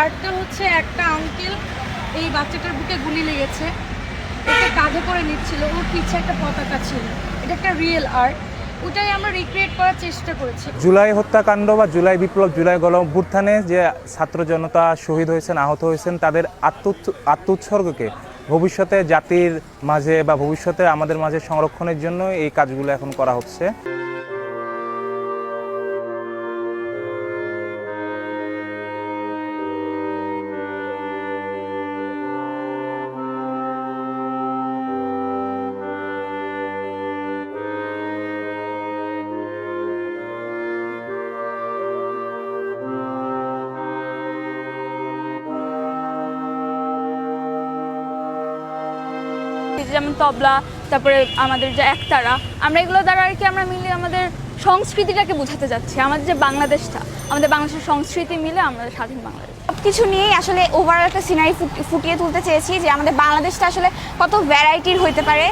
আর্টটা হচ্ছে একটা আঙ্কেল এই বাচ্চাটার বুকে গুলি লেগেছে, এটা কাঁধে করে নিচ্ছিল, ওর পিছে একটা পতাকা ছিল। এটা একটা রিয়েল আর্ট, ওটাই আমরা রিক্রিয়েট করার চেষ্টা করেছি। জুলাই হত্যাকাণ্ড বা জুলাই বিপ্লব, জুলাই গণ অভ্যুত্থানে যে ছাত্র জনতা শহীদ হয়েছেন, আহত হয়েছেন, তাদের আত্মোৎসর্গকে ভবিষ্যতে জাতির মাঝে বা ভবিষ্যতে আমাদের মাঝে সংরক্ষণের জন্য এই কাজগুলো এখন করা হচ্ছে। যেমন তবলা, তারপরে আমাদের যে একতারা, আমরা এগুলো দ্বারা আর কি আমরা মিলে আমাদের সংস্কৃতিটাকে বোঝাতে যাচ্ছি, আমাদের যে বাংলাদেশটা, আমাদের বাংলাদেশের সংস্কৃতি মিলে আমাদের স্বাধীন বাংলাদেশ। সব কিছু নিয়েই আসলে ওভারঅল একটা সিনারি ফুটিয়ে তুলতে চেয়েছি যে আমাদের বাংলাদেশটা আসলে কত ভ্যারাইটির হইতে পারে,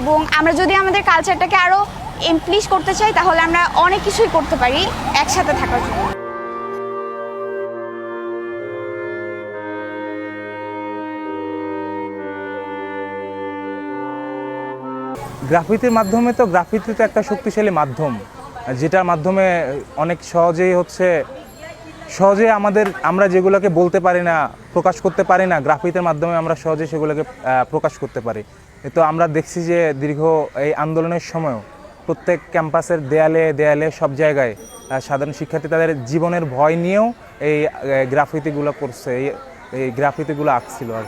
এবং আমরা যদি আমাদের কালচারটাকে আরও ইমপ্লিশ করতে চাই তাহলে আমরা অনেক কিছুই করতে পারি একসাথে থাকার জন্য। গ্রাফিতির মাধ্যমে তো গ্রাফিতি তো একটা শক্তিশালী মাধ্যম, যেটার মাধ্যমে অনেক সহজে আমরা যেগুলোকে বলতে পারি না, প্রকাশ করতে পারি না, গ্রাফিতির মাধ্যমে আমরা সহজে সেগুলোকে প্রকাশ করতে পারি। তো আমরা দেখছি যে দীর্ঘ এই আন্দোলনের সময়ও প্রত্যেক ক্যাম্পাসের দেয়ালে দেয়ালে সব জায়গায় সাধারণ শিক্ষার্থী তাদের জীবনের ভয় নিয়েও এই গ্রাফিতিগুলো করছে, এই গ্রাফিতিগুলো আঁকছিল আর